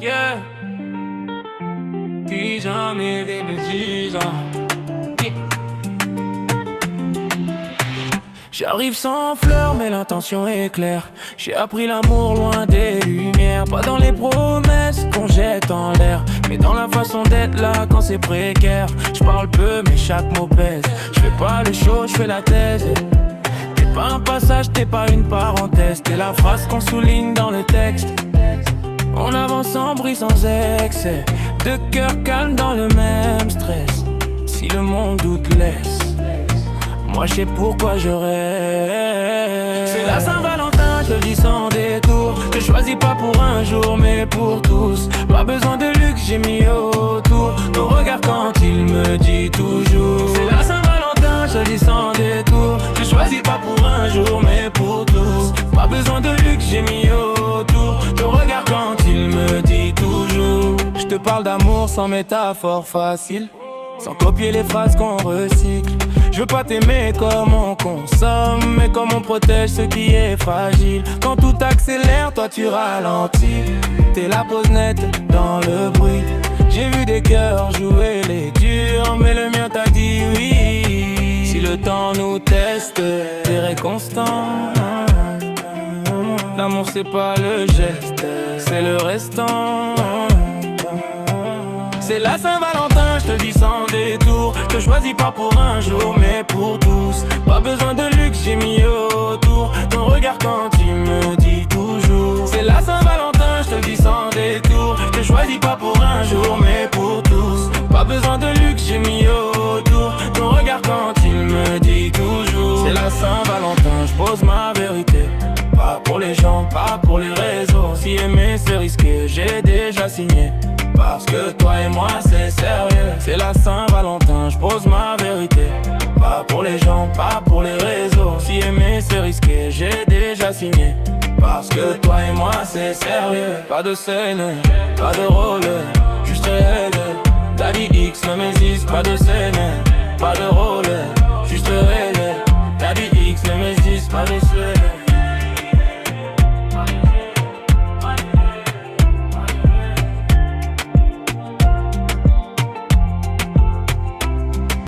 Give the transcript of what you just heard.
Yeah. Puis j'en ai des bêtises. J'arrive sans fleurs, mais l'intention est claire. J'ai appris l'amour loin des lumières. Pas dans les promesses qu'on jette en l'air, mais dans la façon d'être là quand c'est précaire. J'parle peu, mais chaque mot pèse. J'fais pas le show, j'fais la thèse. T'es pas un passage, t'es pas une parenthèse. T'es la phrase qu'on souligne dans le texte. On avance sans bruit, sans excès. De cœur calme dans le même stress. Si le monde doute, laisse. Moi je sais pourquoi je rêve. C'est la Saint-Valentin, je le dis sans détour. Je choisis pas pour un jour mais pour tous. Pas besoin de luxe, j'ai mis autour. Ton regard quand il me dit toujours. C'est la Saint-Valentin, je le dis sans détour. Je choisis pas pour un jour mais pour tous. Pas besoin de luxe, j'ai mis autour. Ton regard quand il me dit toujours. Je te parle d'amour sans métaphore facile, sans copier les phrases qu'on recycle. Je veux pas t'aimer comme on consomme, mais comme on protège ce qui est fragile. Quand tout accélère, toi tu ralentis. T'es la pause nette dans le bruit. J'ai vu des cœurs jouer les durs, mais le mien t'a dit oui. Si le temps nous teste, t'es constant. L'amour c'est pas le geste, c'est le restant. C'est la Saint-Valentin, je te dis sans détour. Je te choisis pas pour un jour mais pour tous. Pas besoin de luxe, j'ai mis autour. Ton regard quand il me dit toujours. C'est la Saint-Valentin, je te dis sans détour. Je te choisis pas pour un jour mais pour tous. Pas besoin de luxe, j'ai mis autour. Ton regard quand il me dit toujours. C'est la Saint-Valentin, je pose ma vérité. Pas pour les gens, pas pour les réseaux. Si aimer c'est risqué, j'ai déjà signé. Parce que toi et moi c'est sérieux. C'est la Saint-Valentin, je pose ma vérité. Pas pour les gens, pas pour les réseaux. Si aimer c'est risqué, j'ai déjà signé. Parce que toi et moi c'est sérieux. Pas de scène, pas de rôle, juste réel. Daddy X, ne m'hésite, pas de scène, pas de rôle, juste réel. Daddy X, ne m'hésite, pas de scène.